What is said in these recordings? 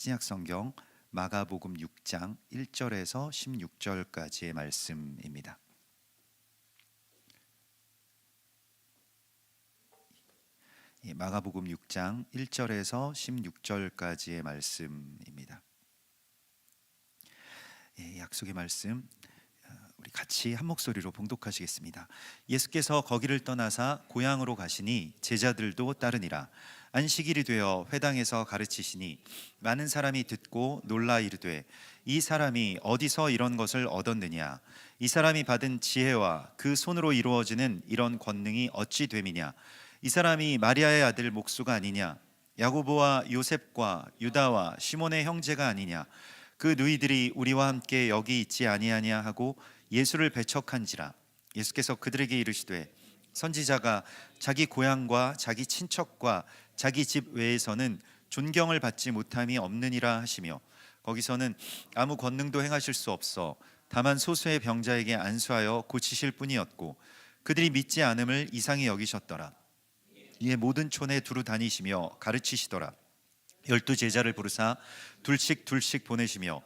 신약성경 마가복음 6장 1절에서 16절까지의 말씀입니다. 마가복음 6장 1절에서 16절까지의 말씀입니다. 약속의 말씀 우리 같이 한 목소리로 봉독하시겠습니다. 예수께서 거기를 떠나사 고향으로 가시니 제자들도 따르니라. 안식일이 되어 회당에서 가르치시니 많은 사람이 듣고 놀라 이르되 이 사람이 어디서 이런 것을 얻었느냐? 이 사람이 받은 지혜와 그 손으로 이루어지는 이런 권능이 어찌 됨이냐? 이 사람이 마리아의 아들 목수가 아니냐? 야고보와 요셉과 유다와 시몬의 형제가 아니냐? 그 누이들이 우리와 함께 여기 있지 아니하냐 하고 예수를 배척한지라. 예수께서 그들에게 이르시되 선지자가 자기 고향과 자기 친척과 자기 집 외에서는 존경을 받지 못함이 없느니라 하시며 거기서는 아무 권능도 행하실 수 없어 다만 소수의 병자에게 안수하여 고치실 뿐이었고 그들이 믿지 않음을 이상히 여기셨더라. 이에 모든 촌에 두루 다니시며 가르치시더라. 12 제자를 부르사 둘씩 보내시며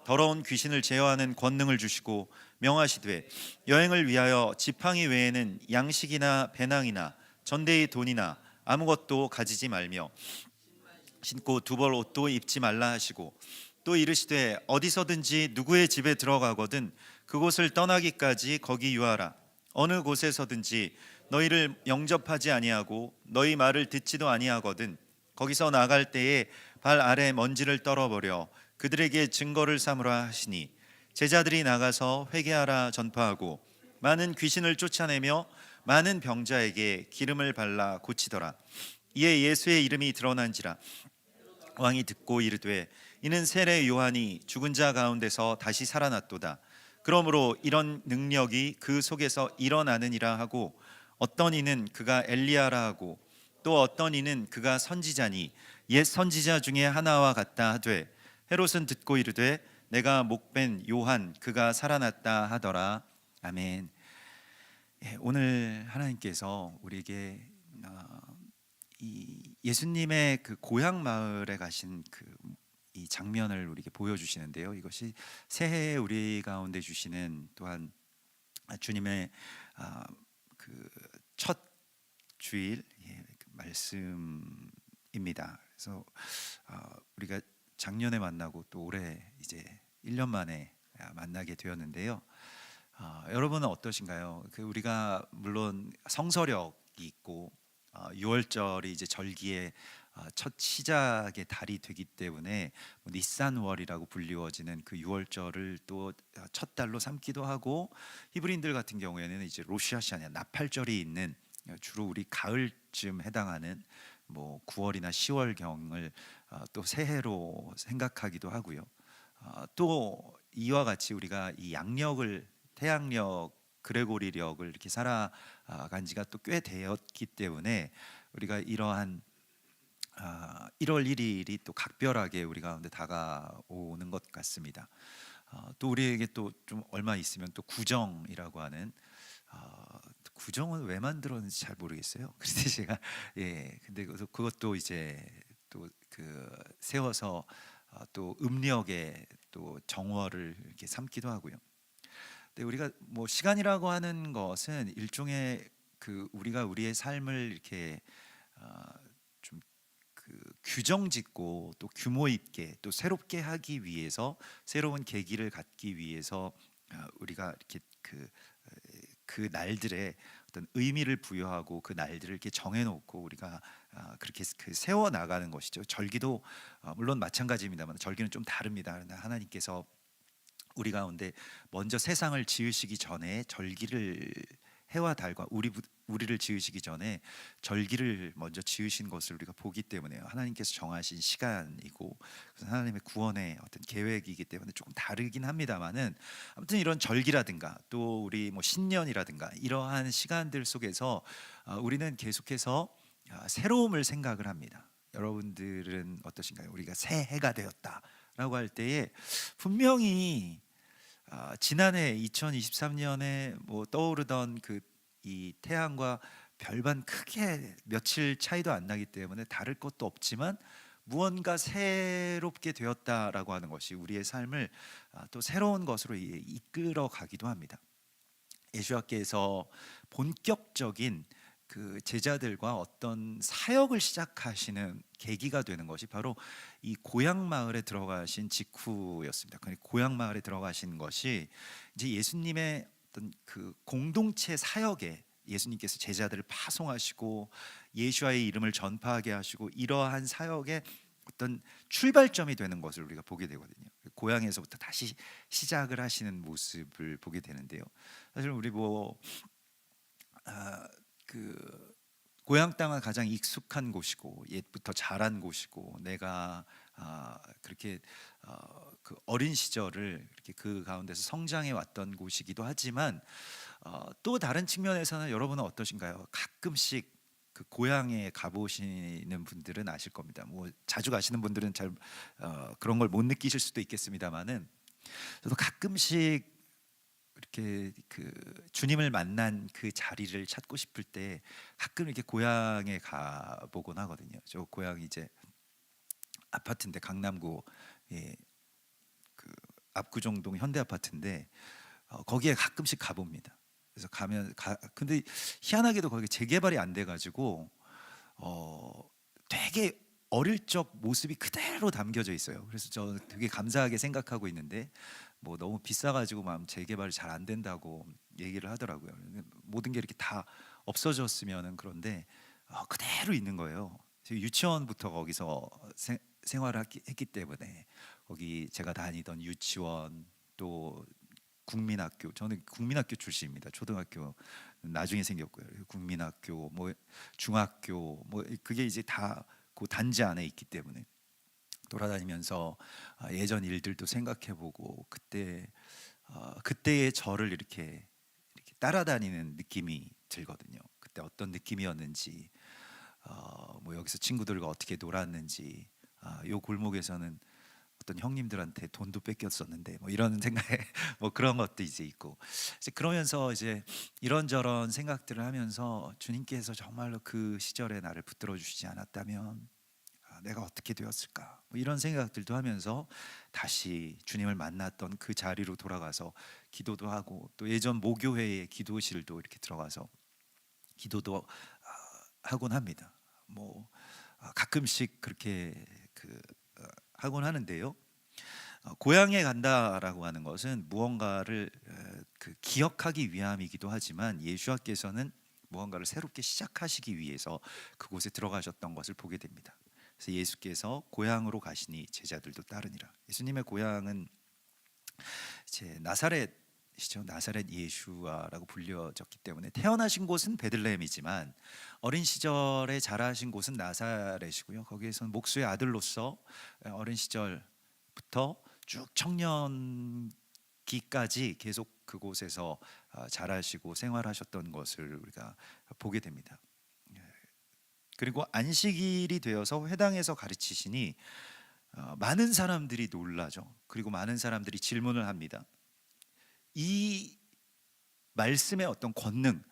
더러운 귀신을 제어하는 권능을 주시고 명하시되 여행을 위하여 지팡이 외에는 양식이나 배낭이나 전대의 돈이나 아무것도 가지지 말며 신고 두벌 옷도 입지 말라 하시고 또 이르시되 어디서든지 누구의 집에 들어가거든 그곳을 떠나기까지 거기 유하라. 어느 곳에서든지 너희를 영접하지 아니하고 너희 말을 듣지도 아니하거든 거기서 나갈 때에 발 아래 먼지를 떨어버려 그들에게 증거를 삼으라 하시니 제자들이 나가서 회개하라 전파하고 많은 귀신을 쫓아내며 많은 병자에게 기름을 발라 고치더라. 이에 예수의 이름이 드러난지라. 왕이 듣고 이르되 이는 세례 요한이 죽은 자 가운데서 다시 살아났도다. 그러므로 이런 능력이 그 속에서 일어나느니라 하고 어떤 이는 그가 엘리야라 하고 또 어떤 이는 그가 선지자니 옛 선지자 중에 하나와 같다 하되 헤롯은 듣고 이르되 내가 목벤 요한 그가 살아났다 하더라. 아멘. 오늘 하나님께서 우리에게 이 예수님의 그 고향 마을에 가신 이 장면을 우리에게 보여주시는데요. 이것이 새해에 우리 가운데 주시는 또한 주님의 그 첫 주일 말씀입니다. 그래서 우리가 작년에 만나고 또 올해 이제 1년 만에 만나게 되었는데요. 여러분은 어떠신가요? 우리가 물론 성서력이 있고 6월절이 이제 절기의 첫 시작의 달이 되기 때문에 니산월이라고 불리워지는 그 6월절을 또 첫 달로 삼기도 하고 히브리인들 같은 경우에는 이제 로시아시아냐 나팔절이 있는 주로 우리 가을쯤 해당하는 9월이나 10월 경을 또 새해로 생각하기도 하고요. 또 이와 같이 우리가 이 양력을 태양력, 그레고리력을 이렇게 살아간 지가 또 꽤 되었기 때문에 우리가 이러한 1월 1일이 또 각별하게 우리 가운데 다가오는 것 같습니다. 또 우리에게 또 좀 얼마 있으면 또 구정이라고 하는 구정은 왜 만들었는지 잘 모르겠어요. 그런데 제가 근데 그것도 이제 또 세워서 또 음력의 또 정월을 이렇게 삼기도 하고요. 근데 우리가 시간이라고 하는 것은 일종의 우리가 우리의 삶을 이렇게 좀 규정짓고 또 규모 있게 또 새롭게 하기 위해서 새로운 계기를 갖기 위해서 우리가 이렇게 그 날들에 어떤 의미를 부여하고 그 날들을 이렇게 정해놓고 우리가 그렇게 세워 나가는 것이죠. 절기도 물론 마찬가지입니다만 절기는 좀 다릅니다. 그러나 하나님께서 우리 가운데 먼저 세상을 지으시기 전에 절기를 해와 달과 우리를 지으시기 전에 절기를 먼저 지으신 것을 우리가 보기 때문에요. 하나님께서 정하신 시간이고 하나님의 구원의 어떤 계획이기 때문에 조금 다르긴 합니다만은 아무튼 이런 절기라든가 또 우리 신년이라든가 이러한 시간들 속에서 우리는 계속해서 새로움을 생각을 합니다. 여러분들은 어떠신가요? 우리가 새해가 되었다라고 할 때에 분명히 지난해 2023년에 떠오르던 이 태양과 별반 크게 며칠 차이도 안 나기 때문에 다를 것도 없지만 무언가 새롭게 되었다라고 하는 것이 우리의 삶을 또 새로운 것으로 이끌어 가기도 합니다. 예수님께서 본격적인 그 제자들과 어떤 사역을 시작하시는 계기가 되는 것이 바로 이 고향 마을에 들어가신 직후였습니다. 그 고향 마을에 들어가신 것이 이제 예수님의 어떤 그 공동체 사역에 예수님께서 제자들을 파송하시고 예수와의 이름을 전파하게 하시고 이러한 사역의 어떤 출발점이 되는 것을 우리가 보게 되거든요. 고향에서부터 다시 시작을 하시는 모습을 보게 되는데요. 사실 우리 그 고향 땅은 가장 익숙한 곳이고 옛부터 자란 곳이고 내가 그렇게 그 어린 시절을 이렇게 그 가운데서 성장해 왔던 곳이기도 하지만 또 다른 측면에서는 여러분은 어떠신가요? 가끔씩 그 고향에 가보시는 분들은 아실 겁니다. 뭐 자주 가시는 분들은 잘 그런 걸 못 느끼실 수도 있겠습니다만은 저도 가끔씩 이렇게 그 주님을 만난 그 자리를 찾고 싶을 때 가끔 이렇게 고향에 가보곤 하거든요. 저 고향이 이제 아파트인데 강남구 예, 그 압구정동 현대 아파트인데 거기에 가끔씩 가봅니다. 그래서 근데 희한하게도 거기 재개발이 안 돼가지고 되게 어릴 적 모습이 그대로 담겨져 있어요. 그래서 저 되게 감사하게 생각하고 있는데 뭐 너무 비싸가지고 막 재개발이 잘 안 된다고 얘기를 하더라고요. 모든 게 이렇게 다 없어졌으면은 그런데 그대로 있는 거예요. 제가 유치원부터 거기서 생활을 했기 때문에 거기 제가 다니던 유치원 또 국민학교 저는 국민학교 출신입니다. 초등학교 나중에 생겼고요. 국민학교 뭐 중학교 뭐 그게 이제 다 그 단지 안에 있기 때문에 돌아다니면서 예전 일들도 생각해보고 그때의 저를 이렇게 따라다니는 느낌이 들거든요. 그때 어떤 느낌이었는지 뭐 여기서 친구들과 어떻게 놀았는지 요 골목에서는 어떤 형님들한테 돈도 뺏겼었는데 뭐 이런 생각에 뭐 그런 것도 이제 있고 이제 그러면서 이제 이런저런 생각들을 하면서 주님께서 정말로 그 시절에 나를 붙들어 주시지 않았다면 내가 어떻게 되었을까 뭐 이런 생각들도 하면서 다시 주님을 만났던 그 자리로 돌아가서 기도도 하고 또 예전 모교회의 기도실도 이렇게 들어가서 기도도 하곤 합니다. 뭐 가끔씩 그렇게 하곤 하는데요. 고향에 간다라고 하는 것은 무언가를 그 기억하기 위함이기도 하지만 예수와께서는 무언가를 새롭게 시작하시기 위해서 그곳에 들어가셨던 것을 보게 됩니다. 그래서 예수께서 고향으로 가시니 제자들도 따르니라. 예수님의 고향은 이제 나사렛이죠. 나사렛 예수와라고 불려졌기 때문에 태어나신 곳은 베들레헴이지만 어린 시절에 자라신 곳은 나사렛이고요. 거기에서는 목수의 아들로서 어린 시절부터 쭉 청년기까지 계속 그곳에서 자라시고 생활하셨던 것을 우리가 보게 됩니다. 그리고 안식일이 되어서 회당에서 가르치시니 많은 사람들이 놀라죠. 그리고 많은 사람들이 질문을 합니다. 이 말씀의 어떤 권능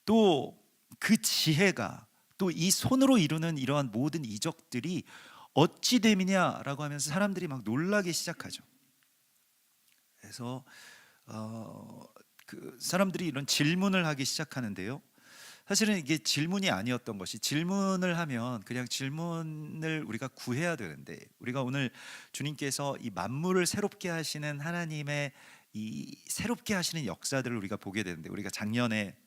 또 그 지혜가 또 이 손으로 이루는 이러한 모든 이적들이 어찌 됨이냐라고 하면서 사람들이 막 놀라기 시작하죠. 그래서 그 사람들이 이런 질문을 하기 시작하는데요. 사실은 이게 질문이 아니었던 것이 질문을 하면 그냥 질문을 우리가 구해야 되는데 우리가 오늘 주님께서 이 만물을 새롭게 하시는 하나님의 이 새롭게 하시는 역사들을 우리가 보게 되는데 우리가 작년에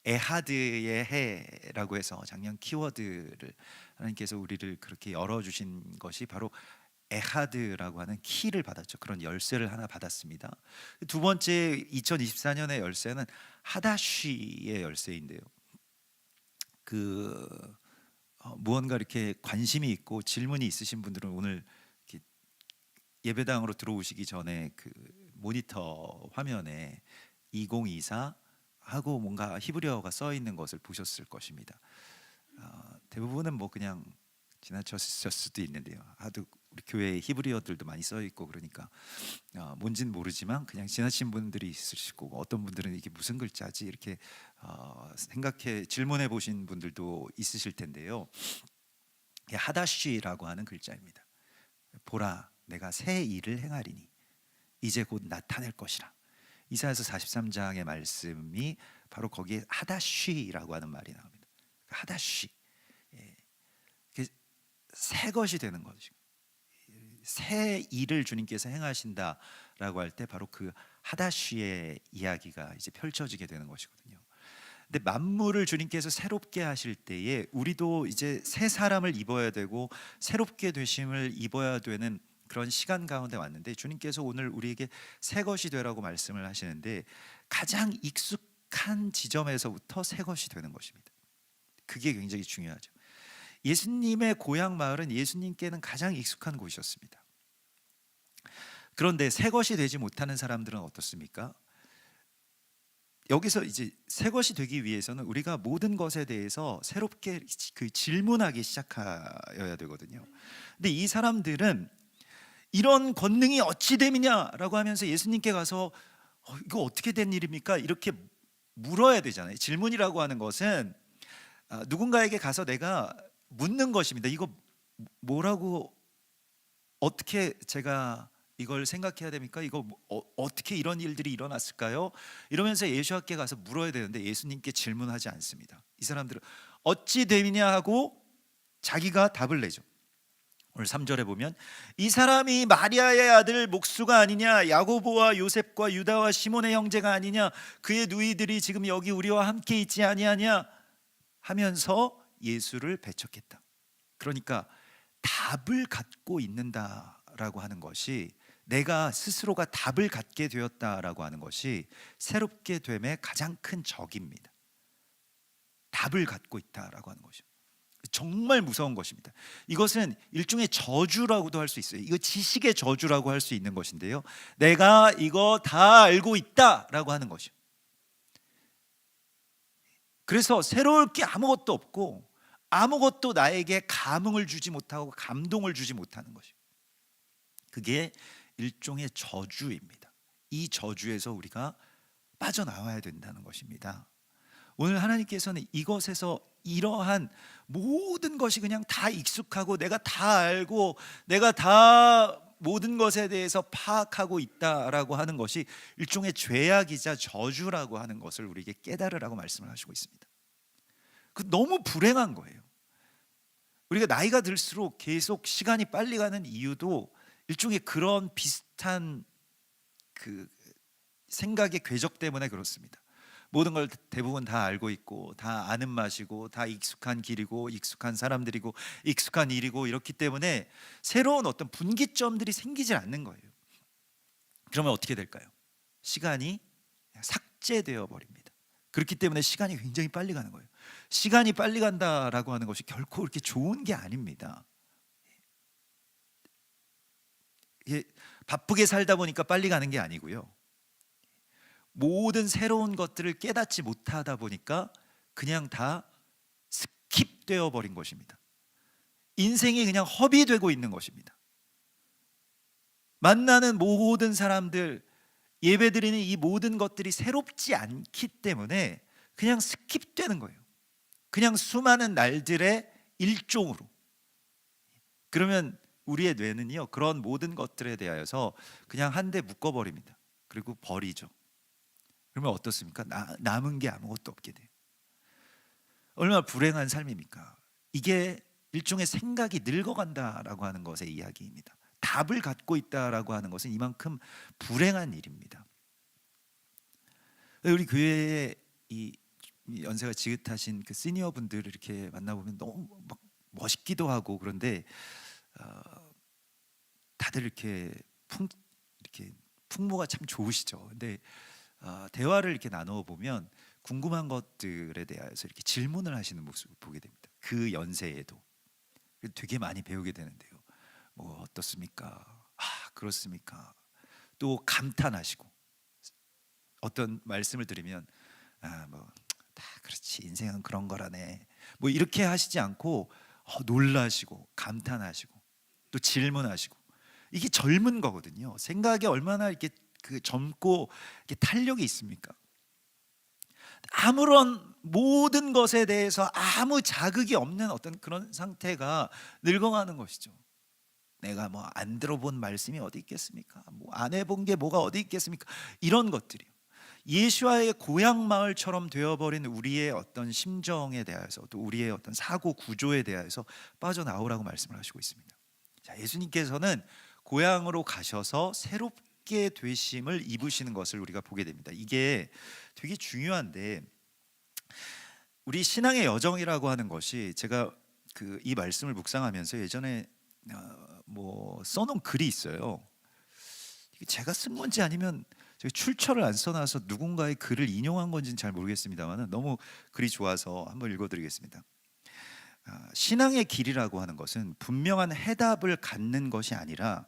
에하드의 해라고 해서 작년 키워드를 하나님께서 우리를 그렇게 열어주신 것이 바로 에하드라고 하는 키를 받았죠. 그런 열쇠를 하나 받았습니다. 두 번째 2024년의 열쇠는 하다쉬의 열쇠인데요. 그 무언가 이렇게 관심이 있고 질문이 있으신 분들은 오늘 예배당으로 들어오시기 전에 그 모니터 화면에 2024 하고 뭔가 히브리어가 써 있는 것을 보셨을 것입니다. 대부분은 뭐 그냥 지나쳤을 수도 있는데요. 하도 우리 교회에 히브리어들도 많이 써 있고 그러니까 뭔진 모르지만 그냥 지나친 분들이 있으시고 어떤 분들은 이게 무슨 글자지 이렇게 생각해 질문해 보신 분들도 있으실 텐데요. 하다쉬라고 하는 글자입니다. 보라, 내가 새 일을 행하리니 이제 곧 나타낼 것이라. 이사야서 43장의 말씀이 바로 거기에 하다쉬라고 하는 말이 나옵니다. 하다쉬, 새 것이 되는 거죠. 새 일을 주님께서 행하신다라고 할 때 바로 그 하다쉬의 이야기가 이제 펼쳐지게 되는 것이거든요. 근데 만물을 주님께서 새롭게 하실 때에 우리도 이제 새 사람을 입어야 되고 새롭게 되심을 입어야 되는 그런 시간 가운데 왔는데, 주님께서 오늘 우리에게 새 것이 되라고 말씀을 하시는데 가장 익숙한 지점에서부터 새 것이 되는 것입니다. 그게 굉장히 중요하죠. 예수님의 고향 마을은 예수님께는 가장 익숙한 곳이었습니다. 그런데 새 것이 되지 못하는 사람들은 어떻습니까? 여기서 이제 새 것이 되기 위해서는 우리가 모든 것에 대해서 새롭게 질문하기 시작해야 되거든요. 근데 이 사람들은 이런 권능이 어찌 됨이냐라고 하면서 예수님께 가서 이거 어떻게 된 일입니까? 이렇게 물어야 되잖아요. 질문이라고 하는 것은 누군가에게 가서 내가 묻는 것입니다. 이거 뭐라고, 어떻게 제가 이걸 생각해야 됩니까? 이거 어떻게 이런 일들이 일어났을까요? 이러면서 예수님께 가서 물어야 되는데 예수님께 질문하지 않습니다. 이 사람들은 어찌 됨이냐 하고 자기가 답을 내죠. 오늘 3절에 보면 이 사람이 마리아의 아들 목수가 아니냐, 야고보와 요셉과 유다와 시몬의 형제가 아니냐, 그의 누이들이 지금 여기 우리와 함께 있지 아니하냐 하면서 예수를 배척했다. 그러니까 답을 갖고 있는다라고 하는 것이, 내가 스스로가 답을 갖게 되었다라고 하는 것이 새롭게 됨의 가장 큰 적입니다. 답을 갖고 있다라고 하는 것이죠. 정말 무서운 것입니다. 이것은 일종의 저주라고도 할 수 있어요. 이거 지식의 저주라고 할 수 있는 것인데요, 내가 이거 다 알고 있다라고 하는 것이요. 그래서 새로울 게 아무것도 없고 아무것도 나에게 감흥을 주지 못하고 감동을 주지 못하는 것이요. 그게 일종의 저주입니다. 이 저주에서 우리가 빠져나와야 된다는 것입니다. 오늘 하나님께서는 이것에서 이러한 모든 것이 그냥 다 익숙하고 내가 다 알고 내가 다 모든 것에 대해서 파악하고 있다라고 하는 것이 일종의 죄악이자 저주라고 하는 것을 우리에게 깨달으라고 말씀을 하시고 있습니다. 그 너무 불행한 거예요. 우리가 나이가 들수록 계속 시간이 빨리 가는 이유도 일종의 그런 비슷한 그 생각의 궤적 때문에 그렇습니다. 모든 걸 대부분 다 알고 있고 다 아는 맛이고 다 익숙한 길이고 익숙한 사람들이고 익숙한 일이고 이렇기 때문에 새로운 어떤 분기점들이 생기질 않는 거예요. 그러면 어떻게 될까요? 시간이 삭제되어 버립니다. 그렇기 때문에 시간이 굉장히 빨리 가는 거예요. 시간이 빨리 간다라고 하는 것이 결코 그렇게 좋은 게 아닙니다. 이게 바쁘게 살다 보니까 빨리 가는 게 아니고요, 모든 새로운 것들을 깨닫지 못하다 보니까 그냥 다 스킵되어 버린 것입니다. 인생이 그냥 허비되고 있는 것입니다. 만나는 모든 사람들, 예배드리는 이 모든 것들이 새롭지 않기 때문에 그냥 스킵되는 거예요. 그냥 수많은 날들의 일종으로. 그러면 우리의 뇌는요, 그런 모든 것들에 대하여서 그냥 한데 묶어버립니다. 그리고 버리죠. 그러면 어떻습니까? 남은 게 아무것도 없게 돼요. 얼마나 불행한 삶입니까? 이게 일종의 생각이 늙어간다라고 하는 것의 이야기입니다. 답을 갖고 있다라고 하는 것은 이만큼 불행한 일입니다. 우리 교회에 이 연세가 지긋하신 그 시니어 분들을 이렇게 만나보면 너무 막 멋있기도 하고, 그런데 다들 이렇게 풍모가 참 좋으시죠. 근데 대화를 이렇게 나누어 보면 궁금한 것들에 대해서 이렇게 질문을 하시는 모습을 보게 됩니다. 그 연세에도 되게 많이 배우게 되는데요. 뭐 어떻습니까? 그렇습니까? 또 감탄하시고, 어떤 말씀을 드리면 뭐 다 그렇지, 인생은 그런 거라네, 뭐 이렇게 하시지 않고 놀라시고 감탄하시고 또 질문하시고, 이게 젊은 거거든요. 생각이 얼마나 이렇게 젊고 이렇게 탄력이 있습니까? 아무런 모든 것에 대해서 아무 자극이 없는 어떤 그런 상태가 늙어가는 것이죠. 내가 뭐 안 들어본 말씀이 어디 있겠습니까? 뭐 안 해본 게 뭐가 어디 있겠습니까? 이런 것들이요. 예수와의 고향 마을처럼 되어버린 우리의 어떤 심정에 대해서, 또 우리의 어떤 사고 구조에 대해서 빠져나오라고 말씀을 하시고 있습니다. 자, 예수님께서는 고향으로 가셔서 새롭게 되심을 입으시는 것을 우리가 보게 됩니다. 이게 되게 중요한데, 우리 신앙의 여정이라고 하는 것이, 제가 이 말씀을 묵상하면서 예전에 뭐 써놓은 글이 있어요. 이게 제가 쓴 건지 아니면 제가 출처를 안 써놔서 누군가의 글을 인용한 건지는 잘 모르겠습니다만, 너무 글이 좋아서 한번 읽어드리겠습니다. 신앙의 길이라고 하는 것은 분명한 해답을 갖는 것이 아니라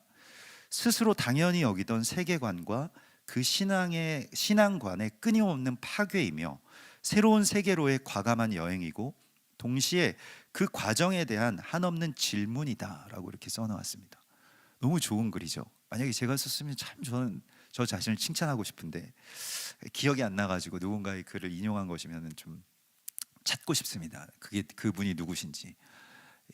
스스로 당연히 여기던 세계관과 그 신앙관의 끊임없는 파괴이며 새로운 세계로의 과감한 여행이고, 동시에 그 과정에 대한 한없는 질문이다라고 이렇게 써놓았습니다. 너무 좋은 글이죠. 만약에 제가 썼으면 참 저는 저 자신을 칭찬하고 싶은데 기억이 안 나가지고 누군가의 글을 인용한 것이면 좀 찾고 싶습니다. 그분이 누구신지.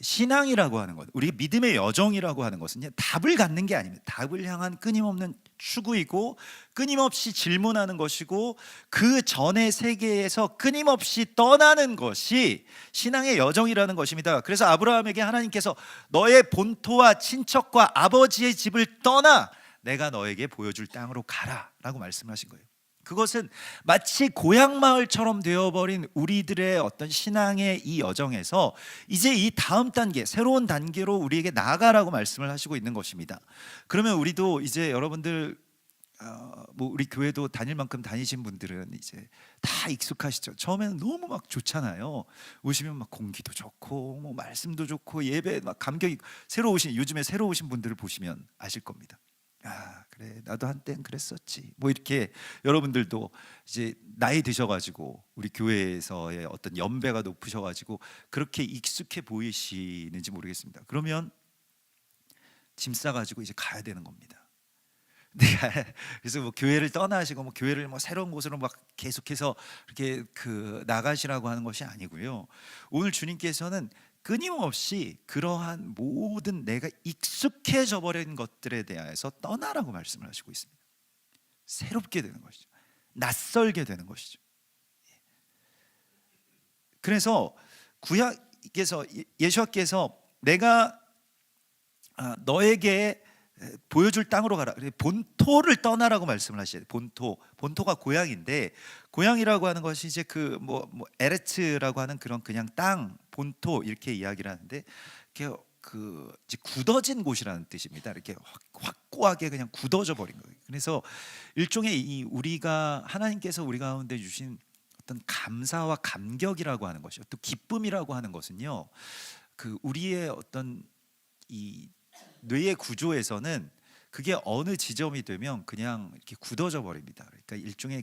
신앙이라고 하는 것, 우리 믿음의 여정이라고 하는 것은 답을 갖는 게 아닙니다. 답을 향한 끊임없는 추구이고, 끊임없이 질문하는 것이고, 그 전의 세계에서 끊임없이 떠나는 것이 신앙의 여정이라는 것입니다. 그래서 아브라함에게 하나님께서 너의 본토와 친척과 아버지의 집을 떠나 내가 너에게 보여줄 땅으로 가라 라고 말씀하신 거예요. 그것은 마치 고향 마을처럼 되어버린 우리들의 어떤 신앙의 이 여정에서 이제 이 다음 단계, 새로운 단계로 우리에게 나아가라고 말씀을 하시고 있는 것입니다. 그러면 우리도 이제 여러분들 뭐 우리 교회도 다닐 만큼 다니신 분들은 이제 다 익숙하시죠. 처음에는 너무 막 좋잖아요. 오시면 막 공기도 좋고 뭐 말씀도 좋고 예배 막 감격이, 요즘에 새로 오신 분들을 보시면 아실 겁니다. 아, 그래, 나도 한땐 그랬었지. 뭐 이렇게 여러분들도 이제 나이 드셔가지고 우리 교회에서의 어떤 연배가 높으셔가지고 그렇게 익숙해 보이시는지 모르겠습니다. 그러면 짐 싸가지고 이제 가야 되는 겁니다. 그래서 뭐 교회를 떠나시고 뭐 교회를 뭐 새로운 곳으로 막 계속해서 이렇게 나가시라고 하는 것이 아니고요. 오늘 주님께서는 끊임없이 그러한 모든 내가 익숙해져 버린 것들에 대해서 떠나라고 말씀을 하시고 있습니다. 새롭게 되는 것이죠. 낯설게 되는 것이죠. 그래서 구약에서 예수께서 내가 너에게 보여줄 땅으로 가라. 본토를 떠나라고 말씀을 하시죠. 본토가 고향인데, 고향이라고 하는 것이 이제 뭐 에레츠라고 하는 그냥 땅, 본토 이렇게 이야기를 하는데, 이렇게 이제 굳어진 곳이라는 뜻입니다. 이렇게 확고하게 그냥 굳어져 버린 거예요. 그래서 일종의 하나님께서 우리 가운데 주신 어떤 감사와 감격이라고 하는 것이요, 또 기쁨이라고 하는 것은요, 우리의 어떤 이 뇌의 구조에서는 그게 어느 지점이 되면 그냥 이렇게 굳어져 버립니다. 그러니까 일종의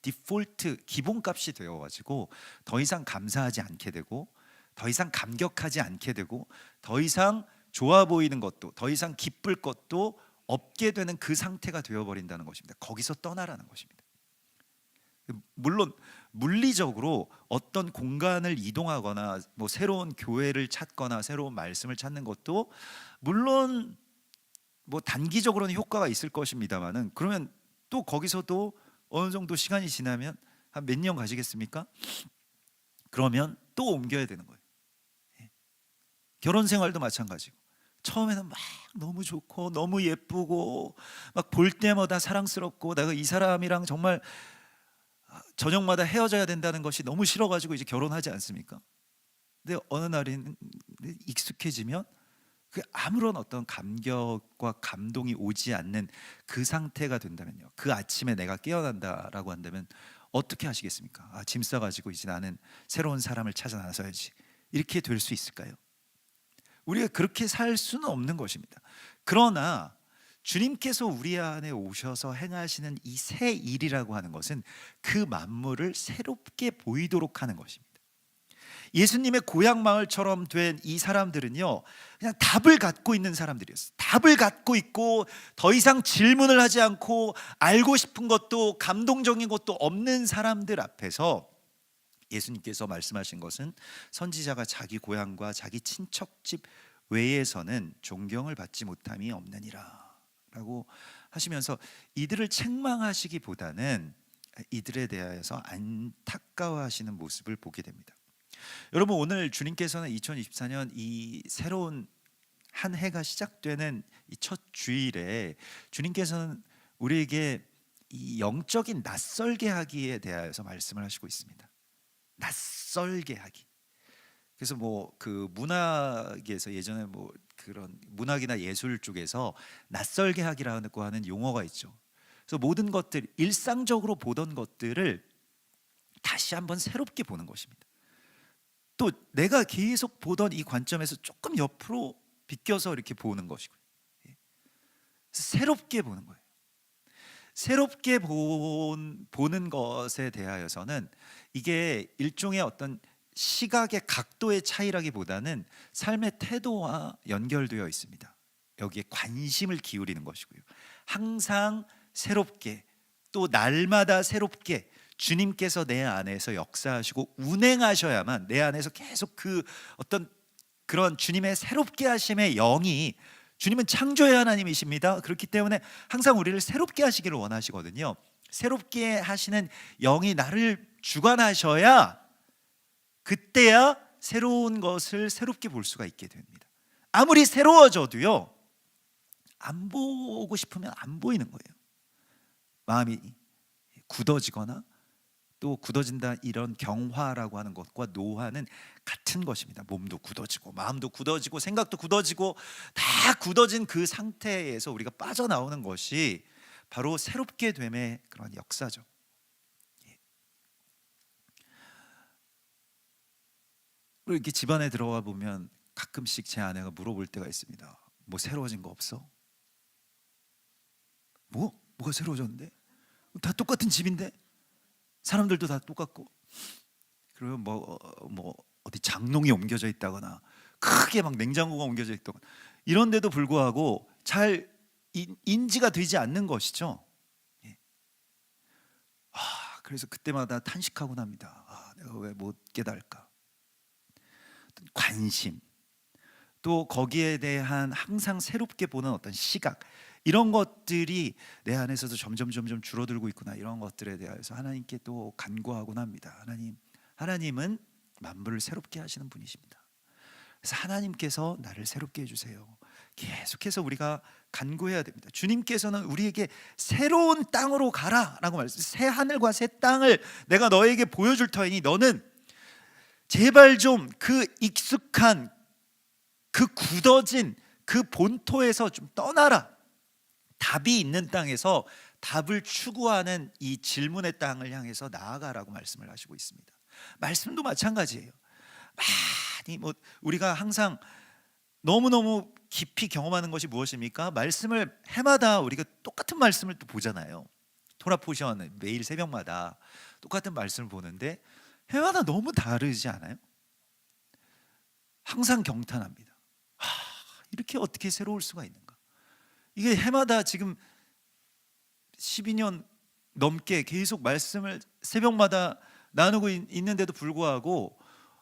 디폴트 기본값이 되어가지고 더 이상 감사하지 않게 되고, 더 이상 감격하지 않게 되고, 더 이상 좋아 보이는 것도, 더 이상 기쁠 것도 없게 되는 그 상태가 되어버린다는 것입니다. 거기서 떠나라는 것입니다. 물론 물리적으로 어떤 공간을 이동하거나 뭐 새로운 교회를 찾거나 새로운 말씀을 찾는 것도 물론 뭐 단기적으로는 효과가 있을 것입니다만은, 그러면 또 거기서도 어느 정도 시간이 지나면 한 몇 년 가시겠습니까? 그러면 또 옮겨야 되는 거예요. 결혼 생활도 마찬가지고, 처음에는 막 너무 좋고 너무 예쁘고 막 볼 때마다 사랑스럽고, 내가 이 사람이랑 정말 저녁마다 헤어져야 된다는 것이 너무 싫어가지고 이제 결혼하지 않습니까? 근데 어느 날은 익숙해지면 아무런 어떤 감격과 감동이 오지 않는 그 상태가 된다면요, 그 아침에 내가 깨어난다라고 한다면 어떻게 하시겠습니까? 짐 싸가지고 이제 나는 새로운 사람을 찾아 나서야지, 이렇게 될 수 있을까요? 우리가 그렇게 살 수는 없는 것입니다. 그러나 주님께서 우리 안에 오셔서 행하시는 이 새 일이라고 하는 것은 그 만물을 새롭게 보이도록 하는 것입니다. 예수님의 고향 마을처럼 된 이 사람들은요, 그냥 답을 갖고 있는 사람들이었어요. 답을 갖고 있고 더 이상 질문을 하지 않고 알고 싶은 것도 감동적인 것도 없는 사람들 앞에서 예수님께서 말씀하신 것은 선지자가 자기 고향과 자기 친척집 외에서는 존경을 받지 못함이 없느니라 라고 하시면서 이들을 책망하시기보다는 이들에 대하여서 안타까워하시는 모습을 보게 됩니다. 여러분, 오늘 주님께서는 2024년 이 새로운 한 해가 시작되는 이 첫 주일에 주님께서는 우리에게 이 영적인 낯설게 하기에 대하여서 말씀을 하시고 있습니다. 낯설게 하기. 그래서 뭐 그 문학에서 예전에 뭐 그런 문학이나 예술 쪽에서 낯설게 하기라고 하는 용어가 있죠. 그래서 모든 것들, 일상적으로 보던 것들을 다시 한번 새롭게 보는 것입니다. 또 내가 계속 보던 이 관점에서 조금 옆으로 비껴서 이렇게 보는 것이고요. 새롭게 보는 거예요. 새롭게 보는 것에 대하여서는 이게 일종의 어떤 시각의 각도의 차이라기보다는 삶의 태도와 연결되어 있습니다. 여기에 관심을 기울이는 것이고요. 항상 새롭게, 또 날마다 새롭게 주님께서 내 안에서 역사하시고 운행하셔야만 내 안에서 계속 그 어떤 그런 주님의 새롭게 하심의 영이, 주님은 창조의 하나님이십니다. 그렇기 때문에 항상 우리를 새롭게 하시기를 원하시거든요. 새롭게 하시는 영이 나를 주관하셔야, 그때야 새로운 것을 새롭게 볼 수가 있게 됩니다. 아무리 새로워져도요, 안 보고 싶으면 안 보이는 거예요. 마음이 굳어지거나 또 굳어진다, 이런 경화라고 하는 것과 노화는 같은 것입니다. 몸도 굳어지고 마음도 굳어지고 생각도 굳어지고 다 굳어진 그 상태에서 우리가 빠져나오는 것이 바로 새롭게 됨의 그런 역사죠. 그리고 이렇게 집안에 들어와 보면 가끔씩 제 아내가 물어볼 때가 있습니다. 뭐 새로워진 거 없어? 뭐가 새로워졌는데? 다 똑같은 집인데? 사람들도 다 똑같고. 그리고 뭐 어디 장롱이 옮겨져 있다거나 크게 막 냉장고가 옮겨져 있다거나 이런데도 불구하고 잘 인지가 되지 않는 것이죠. 예. 그래서 그때마다 탄식하곤 합니다. 내가 왜 못 깨달을까? 관심, 또 거기에 대한 항상 새롭게 보는 어떤 시각, 이런 것들이 내 안에서도 점점 줄어들고 있구나, 이런 것들에 대해서 하나님께 또 간구하곤 합니다. 하나님은 만물을 새롭게 하시는 분이십니다. 그래서 하나님께서 나를 새롭게 해주세요. 계속해서 우리가 간구해야 됩니다. 주님께서는 우리에게 새로운 땅으로 가라라고 말씀, 새 하늘과 새 땅을 내가 너에게 보여줄 터이니 너는 제발 좀 그 익숙한, 그 굳어진 그 본토에서 좀 떠나라. 답이 있는 땅에서 답을 추구하는 이 질문의 땅을 향해서 나아가라고 말씀을 하시고 있습니다. 말씀도 마찬가지예요. 많이 우리가 항상 너무너무 깊이 경험하는 것이 무엇입니까? 말씀을 해마다 우리가 똑같은 말씀을 또 보잖아요. 토라 포션 매일 새벽마다 똑같은 말씀을 보는데 해마다 너무 다르지 않아요? 항상 경탄합니다. 이렇게 어떻게 새로울 수가 있는가? 이게 해마다 지금 12년 넘게 계속 말씀을 새벽마다 나누고 있는데도 불구하고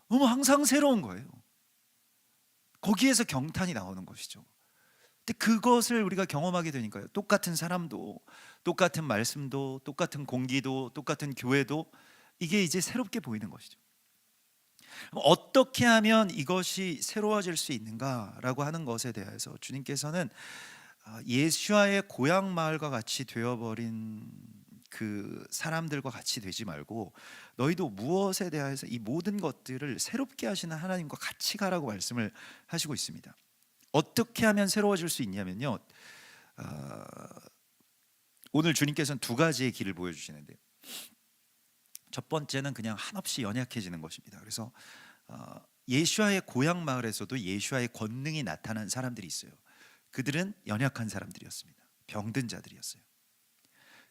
너무 항상 새로운 거예요. 거기에서 경탄이 나오는 것이죠. 근데 그것을 우리가 경험하게 되니까요, 똑같은 사람도, 똑같은 말씀도, 똑같은 공기도, 똑같은 교회도 이게 이제 새롭게 보이는 것이죠. 어떻게 하면 이것이 새로워질 수 있는가라고 하는 것에 대해서 주님께서는 예수와의 고향 마을과 같이 되어버린 그 사람들과 같이 되지 말고 너희도 무엇에 대해서 이 모든 것들을 새롭게 하시는 하나님과 같이 가라고 말씀을 하시고 있습니다. 어떻게 하면 새로워질 수 있냐면요, 오늘 주님께서는 두 가지의 길을 보여주시는데요, 첫 번째는 그냥 한없이 연약해지는 것입니다. 그래서 예수와의 고향 마을에서도 예수와의 권능이 나타난 사람들이 있어요. 그들은 연약한 사람들이었습니다. 병든 자들이었어요.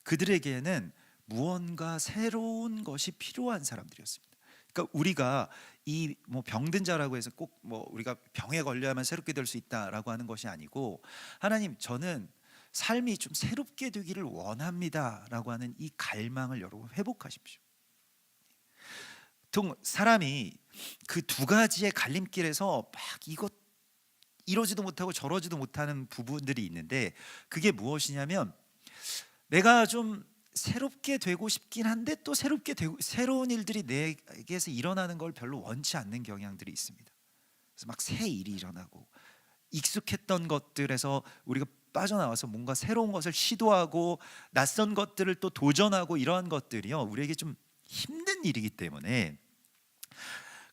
그들에게는 무언가 새로운 것이 필요한 사람들이었습니다. 그러니까 우리가 이 병든 자라고 해서 꼭 우리가 병에 걸려야만 새롭게 될 수 있다라고 하는 것이 아니고, 하나님, 저는 삶이 좀 새롭게 되기를 원합니다라고 하는 이 갈망을 여러분 회복하십시오. 보통 사람이 그 두 가지의 갈림길에서 막 이것 이러지도 못하고 저러지도 못하는 부분들이 있는데, 그게 무엇이냐면 내가 좀 새롭게 되고 싶긴 한데 또 새롭게 되고 새로운 일들이 내게서 일어나는 걸 별로 원치 않는 경향들이 있습니다. 그래서 막 새 일이 일어나고 익숙했던 것들에서 우리가 빠져나와서 뭔가 새로운 것을 시도하고 낯선 것들을 또 도전하고, 이러한 것들이요 우리에게 좀 힘든 일이기 때문에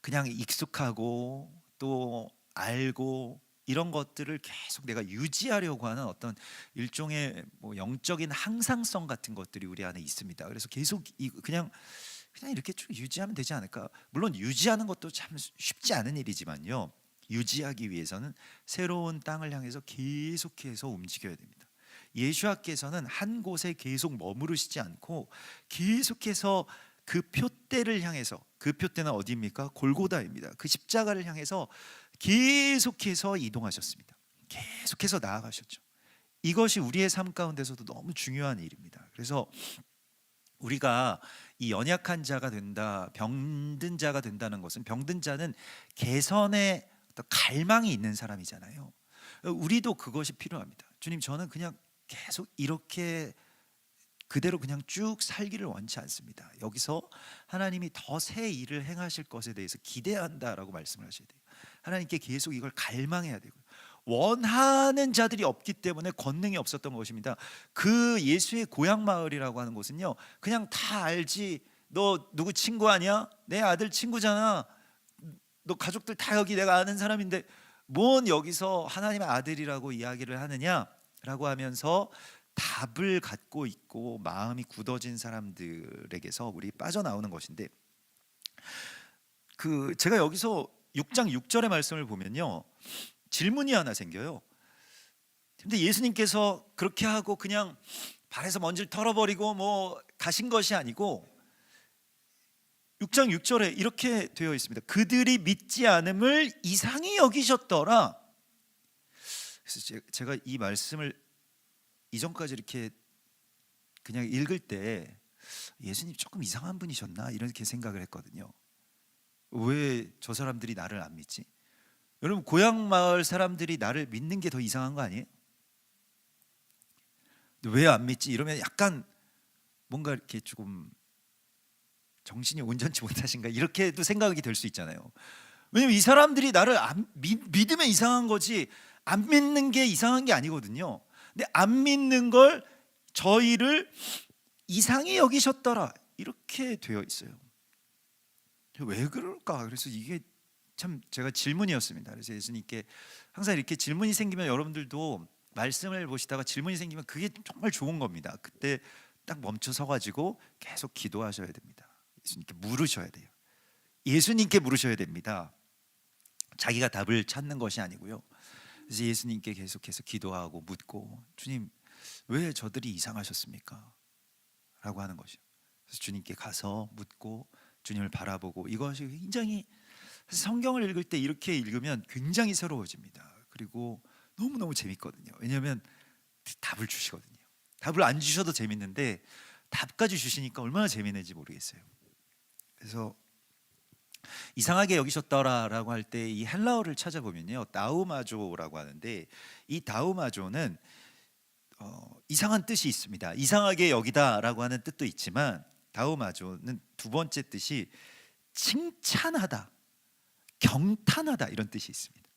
그냥 익숙하고 또 알고 이런 것들을 계속 내가 유지하려고 하는 어떤 일종의 뭐 영적인 항상성 같은 것들이 우리 안에 있습니다. 그래서 계속 그냥 이렇게 쭉 유지하면 되지 않을까. 물론 유지하는 것도 참 쉽지 않은 일이지만요, 유지하기 위해서는 새로운 땅을 향해서 계속해서 움직여야 됩니다. 예수님께서는 한 곳에 계속 머무르시지 않고 계속해서 그 표대를 향해서, 그 표대는 어디입니까? 골고다입니다. 그 십자가를 향해서 계속해서 이동하셨습니다. 계속해서 나아가셨죠. 이것이 우리의 삶 가운데서도 너무 중요한 일입니다. 그래서 우리가 이 연약한 자가 된다, 병든 자가 된다는 것은, 병든 자는 개선의 어떤 갈망이 있는 사람이잖아요. 우리도 그것이 필요합니다. 주님, 저는 그냥 계속 이렇게 그대로 그냥 쭉 살기를 원치 않습니다. 여기서 하나님이 더 새 일을 행하실 것에 대해서 기대한다라고 말씀을 하셔야 돼요. 하나님께 계속 이걸 갈망해야 되고요. 원하는 자들이 없기 때문에 권능이 없었던 것입니다. 그 예수의 고향 마을이라고 하는 곳은요, 그냥 다 알지. 너 누구 친구 아니야? 내 아들 친구잖아. 너 가족들 다 여기 내가 아는 사람인데 뭔 여기서 하나님의 아들이라고 이야기를 하느냐라고 하면서 답을 갖고 있고 마음이 굳어진 사람들에게서 우리 빠져나오는 것인데, 제가 여기서 6장 6절의 말씀을 보면요, 질문이 하나 생겨요. 근데 예수님께서 그렇게 하고 그냥 발에서 먼지를 털어버리고 뭐 가신 것이 아니고, 6장 6절에 이렇게 되어 있습니다. 그들이 믿지 않음을 이상히 여기셨더라. 그래서 제가 이 말씀을 이전까지 이렇게 그냥 읽을 때 예수님 조금 이상한 분이셨나 이렇게 생각을 했거든요. 왜 저 사람들이 나를 안 믿지? 여러분, 고향 마을 사람들이 나를 믿는 게 더 이상한 거 아니에요? 왜 안 믿지? 이러면 약간 뭔가 이렇게 조금 정신이 온전치 못하신가 이렇게도 생각이 될 수 있잖아요. 왜냐면 이 사람들이 나를 믿으면 이상한 거지 안 믿는 게 이상한 게 아니거든요. 근데 안 믿는 걸 저희를 이상히 여기셨더라 이렇게 되어 있어요. 왜 그럴까? 그래서 이게 참 제가 질문이었습니다. 그래서 예수님께 항상 이렇게 질문이 생기면, 여러분들도 말씀을 보시다가 질문이 생기면 그게 정말 좋은 겁니다. 그때 딱 멈춰서 가지고 계속 기도하셔야 됩니다. 예수님께 물으셔야 돼요. 예수님께 물으셔야 됩니다. 자기가 답을 찾는 것이 아니고요. 그래서 예수님께 계속해서 기도하고 묻고, 주님 왜 저들이 이상하셨습니까? 라고 하는 것이요. 그래서 주님께 가서 묻고 주님을 바라보고, 이것이 굉장히 성경을 읽을 때 이렇게 읽으면 굉장히 새로워집니다. 그리고 너무너무 재밌거든요. 왜냐하면 답을 주시거든요. 답을 안 주셔도 재밌는데 답까지 주시니까 얼마나 재밌는지 모르겠어요. 그래서 이상하게 여기셨더라라고 할 때 이 헬라어를 찾아보면요, 다우마조라고 하는데, 이 다우마조는 이상한 뜻이 있습니다. 이상하게 여기다라고 하는 뜻도 있지만, 다우마조는 두 번째 뜻이 칭찬하다, 경탄하다 이런 뜻이 있습니다.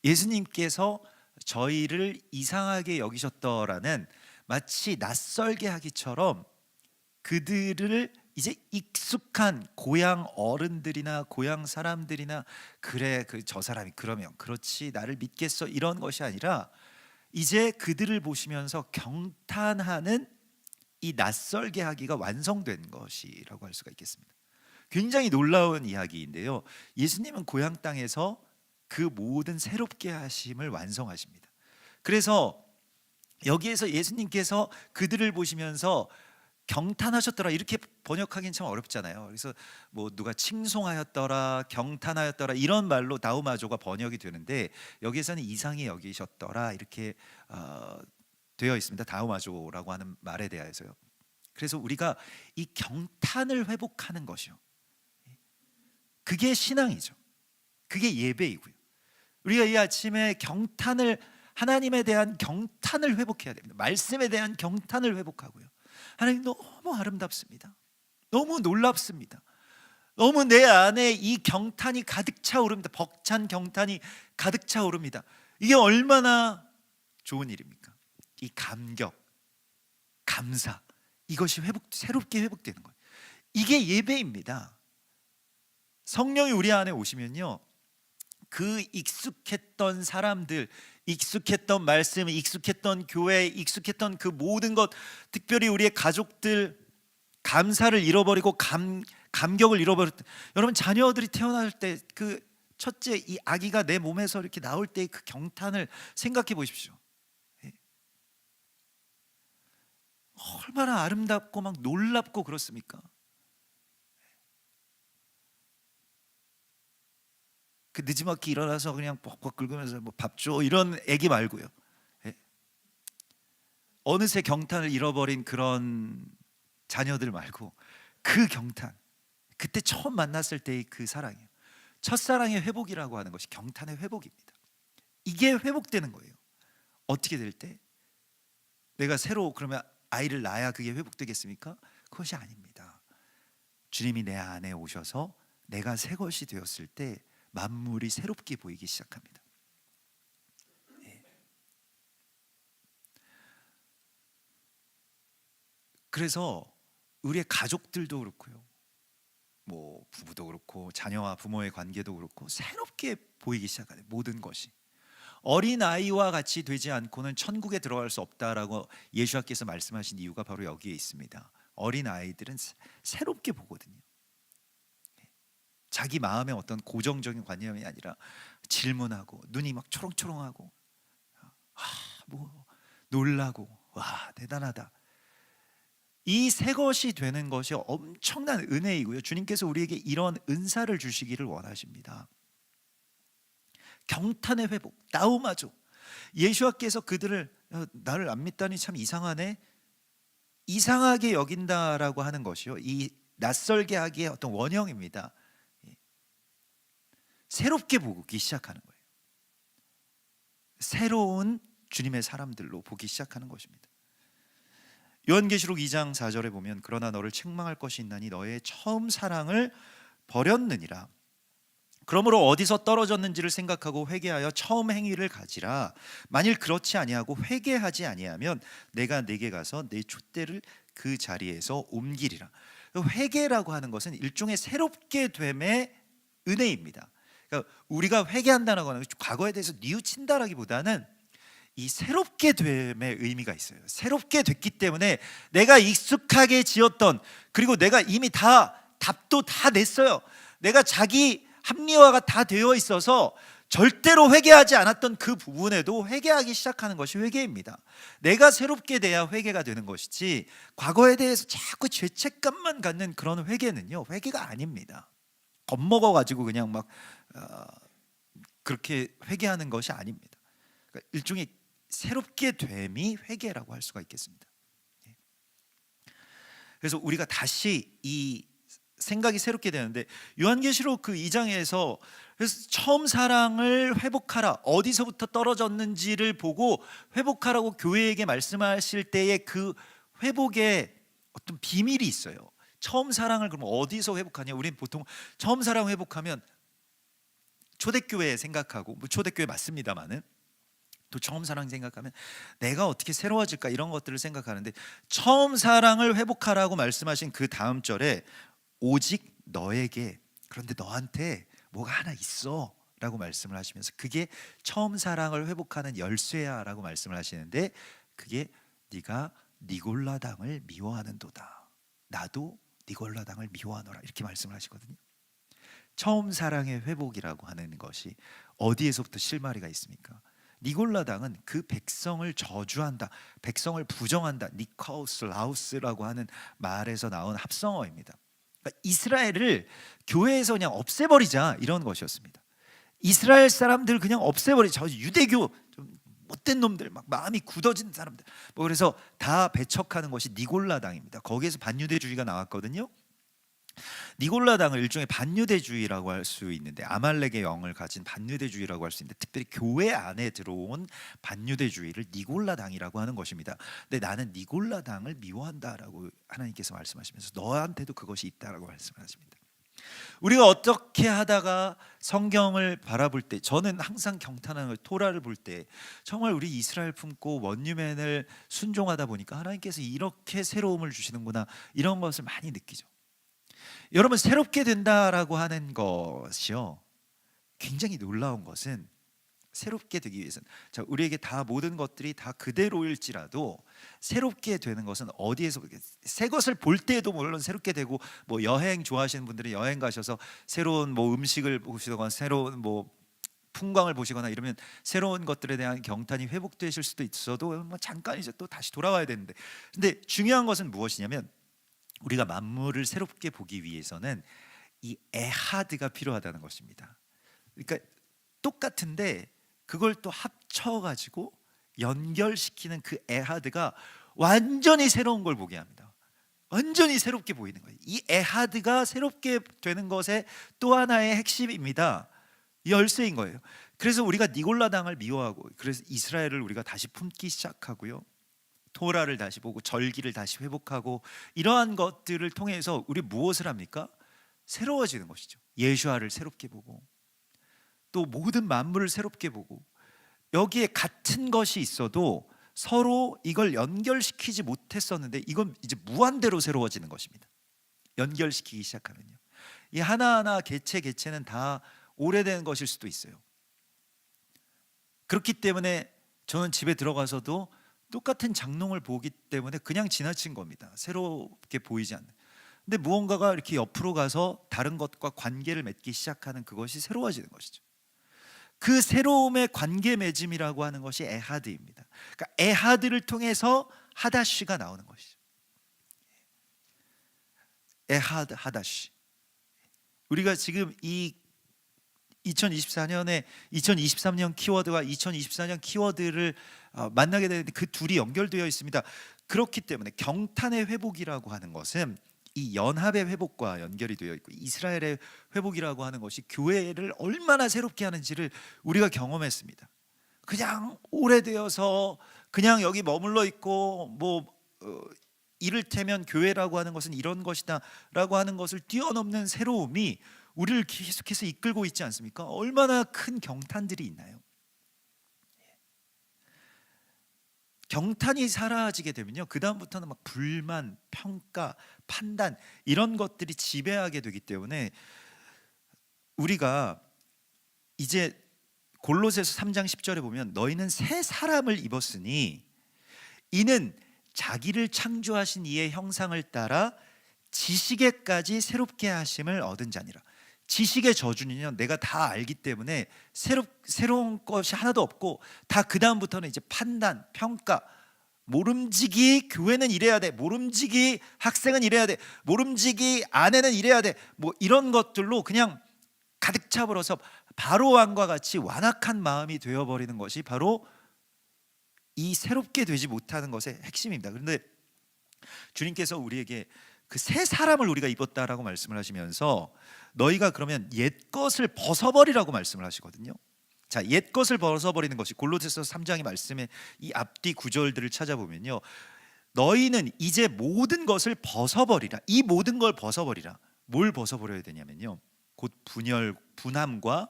예수님께서 저희를 이상하게 여기셨더라는, 마치 낯설게 하기처럼 그들을 이제 익숙한 고향 어른들이나 고향 사람들이나, 그래 저 사람이 그러면 그렇지 나를 믿겠어 이런 것이 아니라, 이제 그들을 보시면서 경탄하는 이 낯설게 하기가 완성된 것이라고 할 수가 있겠습니다. 굉장히 놀라운 이야기인데요, 예수님은 고향 땅에서 그 모든 새롭게 하심을 완성하십니다. 그래서 여기에서 예수님께서 그들을 보시면서 경탄하셨더라 이렇게 번역하기는 참 어렵잖아요. 그래서 뭐 누가 칭송하였더라, 경탄하였더라 이런 말로 다우마조가 번역이 되는데, 여기에서는 이상히 여기셨더라 이렇게 되어 있습니다. 다우마조라고 하는 말에 대해서요. 그래서 우리가 이 경탄을 회복하는 것이요, 그게 신앙이죠. 그게 예배이고요. 우리가 이 아침에 경탄을, 하나님에 대한 경탄을 회복해야 됩니다. 말씀에 대한 경탄을 회복하고요. 하나님 너무 아름답습니다. 너무 놀랍습니다. 너무 내 안에 이 경탄이 가득 차오릅니다. 벅찬 경탄이 가득 차오릅니다. 이게 얼마나 좋은 일입니까? 이 감격, 감사, 이것이 새롭게 회복되는 거예요. 이게 예배입니다. 성령이 우리 안에 오시면요, 그 익숙했던 사람들, 익숙했던 말씀, 익숙했던 교회, 익숙했던 그 모든 것, 특별히 우리의 가족들, 감사를 잃어버리고 감격을 잃어버렸다. 여러분, 자녀들이 태어날 때 그 첫째 이 아기가 내 몸에서 이렇게 나올 때의 그 경탄을 생각해 보십시오. 얼마나 아름답고 막 놀랍고 그렇습니까? 그 늦지막히 일어나서 그냥 뻑뻑 긁으면서 뭐 밥 줘, 이런 애기 말고요. 어느새 경탄을 잃어버린 그런 자녀들 말고, 그 경탄, 그때 처음 만났을 때의 그 사랑이에요. 첫사랑의 회복이라고 하는 것이 경탄의 회복입니다. 이게 회복되는 거예요. 어떻게 될 때? 내가 새로 그러면 아이를 낳아야 그게 회복되겠습니까? 그것이 아닙니다. 주님이 내 안에 오셔서 내가 새 것이 되었을 때 만물이 새롭게 보이기 시작합니다. 그래서 우리의 가족들도 그렇고요, 뭐 부부도 그렇고 자녀와 부모의 관계도 그렇고 새롭게 보이기 시작하는 모든 것이, 어린아이와 같이 되지 않고는 천국에 들어갈 수 없다라고 예수님께서 말씀하신 이유가 바로 여기에 있습니다. 어린아이들은 새롭게 보거든요. 자기 마음의 어떤 고정적인 관념이 아니라 질문하고, 눈이 막 초롱초롱하고, 뭐 놀라고, 와 대단하다. 이 새 것이 되는 것이 엄청난 은혜이고요, 주님께서 우리에게 이런 은사를 주시기를 원하십니다. 경탄의 회복, 나우마죠. 예수와께서 그들을 나를 안 믿다니 참 이상하네, 이상하게 여긴다라고 하는 것이요, 이 낯설게 하기의 어떤 원형입니다. 새롭게 보기 시작하는 거예요. 새로운 주님의 사람들로 보기 시작하는 것입니다. 요한계시록 2장 4절에 보면, 그러나 너를 책망할 것이 있나니 너의 처음 사랑을 버렸느니라. 그러므로 어디서 떨어졌는지를 생각하고 회개하여 처음 행위를 가지라. 만일 그렇지 아니하고 회개하지 아니하면 내가 네게 가서 내 촛대를 그 자리에서 옮기리라. 회개라고 하는 것은 일종의 새롭게 됨의 은혜입니다. 그러니까 우리가 회개한다는 것은 과거에 대해서 뉘우친다라기보다는 이 새롭게 됨의 의미가 있어요. 새롭게 됐기 때문에 내가 익숙하게 지었던, 그리고 내가 이미 답도 다 냈어요. 내가 자기 합리화가 다 되어 있어서 절대로 회개하지 않았던 그 부분에도 회개하기 시작하는 것이 회개입니다. 내가 새롭게 돼야 회개가 되는 것이지, 과거에 대해서 자꾸 죄책감만 갖는 그런 회개는요, 회개가 아닙니다. 겁먹어 가지고 그냥 막 그렇게 회개하는 것이 아닙니다. 그러니까 일종의 새롭게 됨이 회개라고 할 수가 있겠습니다. 그래서 우리가 다시 이 생각이 새롭게 되는데, 요한계시록 그 2장에서 그래서 처음 사랑을 회복하라, 어디서부터 떨어졌는지를 보고 회복하라고 교회에게 말씀하실 때의 그 회복의 어떤 비밀이 있어요. 처음 사랑을 그럼 어디서 회복하냐? 우리는 보통 처음 사랑 회복하면 초대교회 생각하고, 뭐 초대교회 맞습니다만은 또 처음 사랑 생각하면 내가 어떻게 새로워질까, 이런 것들을 생각하는데, 처음 사랑을 회복하라고 말씀하신 그 다음 절에 오직 너에게, 그런데 너한테 뭐가 하나 있어 라고 말씀을 하시면서, 그게 처음 사랑을 회복하는 열쇠야 라고 말씀을 하시는데, 그게 네가 니골라당을 미워하는도다, 나도 니골라당을 미워하노라, 이렇게 말씀을 하시거든요. 처음 사랑의 회복이라고 하는 것이 어디에서부터 실마리가 있습니까? 니골라당은 그 백성을 저주한다, 백성을 부정한다, 니카우스 라우스라고 하는 말에서 나온 합성어입니다. 그러니까 이스라엘을 교회에서 그냥 없애버리자, 이런 것이었습니다. 이스라엘 사람들 그냥 없애버리자, 저 유대교 좀 못된 놈들, 막 마음이 굳어진 사람들, 뭐 그래서 다 배척하는 것이 니골라당입니다. 거기에서 반유대주의가 나왔거든요. 니골라당을 일종의 반유대주의라고 할 수 있는데, 아말렉의 영을 가진 반유대주의라고 할 수 있는데, 특별히 교회 안에 들어온 반유대주의를 니골라당이라고 하는 것입니다. 근데 나는 니골라당을 미워한다라고 하나님께서 말씀하시면서 너한테도 그것이 있다라고 말씀하십니다. 우리가 어떻게 하다가 성경을 바라볼 때, 저는 항상 경탄하는 걸, 토라를 볼 때 정말 우리 이스라엘 품고 원유맨을 순종하다 보니까 하나님께서 이렇게 새로움을 주시는구나, 이런 것을 많이 느끼죠. 여러분, 새롭게 된다라고 하는 것이요, 굉장히 놀라운 것은, 새롭게 되기 위해서는, 자, 우리에게 다 모든 것들이 다 그대로일지라도 새롭게 되는 것은 어디에서, 새 것을 볼 때에도 물론 새롭게 되고, 뭐 여행 좋아하시는 분들은 여행 가셔서 새로운 뭐 음식을 보시거나 새로운 뭐 풍광을 보시거나 이러면 새로운 것들에 대한 경탄이 회복되실 수도 있어도 뭐 잠깐 이제 또 다시 돌아와야 되는데, 근데 중요한 것은 무엇이냐면, 우리가 만물을 새롭게 보기 위해서는 이 에하드가 필요하다는 것입니다. 그러니까 똑같은데 그걸 또 합쳐가지고 연결시키는 그 에하드가 완전히 새로운 걸 보게 합니다. 완전히 새롭게 보이는 거예요. 이 에하드가 새롭게 되는 것의 또 하나의 핵심입니다. 열쇠인 거예요. 그래서 우리가 니골라당을 미워하고, 그래서 이스라엘을 우리가 다시 품기 시작하고요, 토라를 다시 보고 절기를 다시 회복하고, 이러한 것들을 통해서 우리 무엇을 합니까? 새로워지는 것이죠. 예수아를 새롭게 보고, 또 모든 만물을 새롭게 보고, 여기에 같은 것이 있어도 서로 이걸 연결시키지 못했었는데 이건 이제 무한대로 새로워지는 것입니다. 연결시키기 시작하면요, 이 하나하나 개체는 다 오래된 것일 수도 있어요. 그렇기 때문에 저는 집에 들어가서도 똑같은 장롱을 보기 때문에 그냥 지나친 겁니다. 새롭게 보이지 않는. 근데 무언가가 이렇게 옆으로 가서 다른 것과 관계를 맺기 시작하는, 그것이 새로워지는 것이죠. 그 새로움의 관계 맺음이라고 하는 것이 에하드입니다. 그러니까 에하드를 통해서 하다시가 나오는 것이죠. 에하드, 하다시. 우리가 지금 이 2023년 키워드와 2024년 키워드를 만나게 되는데 그 둘이 연결되어 있습니다. 그렇기 때문에 경탄의 회복이라고 하는 것은 이 연합의 회복과 연결이 되어 있고, 이스라엘의 회복이라고 하는 것이 교회를 얼마나 새롭게 하는지를 우리가 경험했습니다. 그냥 오래되어서 그냥 여기 머물러 있고, 뭐 이를테면 교회라고 하는 것은 이런 것이다 라고 하는 것을 뛰어넘는 새로움이 우리를 계속해서 이끌고 있지 않습니까? 얼마나 큰 경탄들이 있나요? 경탄이 사라지게 되면요, 그 다음부터는 막 불만, 평가, 판단, 이런 것들이 지배하게 되기 때문에 우리가 이제 골로새서 3장 10절에 보면, 너희는 새 사람을 입었으니 이는 자기를 창조하신 이의 형상을 따라 지식에까지 새롭게 하심을 얻은 자니라. 지식의 저주는요, 내가 다 알기 때문에 새로운 것이 하나도 없고, 다 그 다음부터는 이제 판단, 평가, 모름지기 교회는 이래야 돼, 모름지기 학생은 이래야 돼, 모름지기 아내는 이래야 돼, 뭐 이런 것들로 그냥 가득 차버려서 바로 왕과 같이 완악한 마음이 되어버리는 것이 바로 이 새롭게 되지 못하는 것의 핵심입니다. 그런데 주님께서 우리에게 그 새 사람을 우리가 입었다라고 말씀을 하시면서, 너희가 그러면 옛 것을 벗어버리라고 말씀을 하시거든요. 자, 옛 것을 벗어버리는 것이 골로새서 3장의 말씀에 이 앞뒤 구절들을 찾아보면요, 너희는 이제 모든 것을 벗어버리라. 이 모든 걸 벗어버리라. 뭘 벗어버려야 되냐면요, 곧 분함과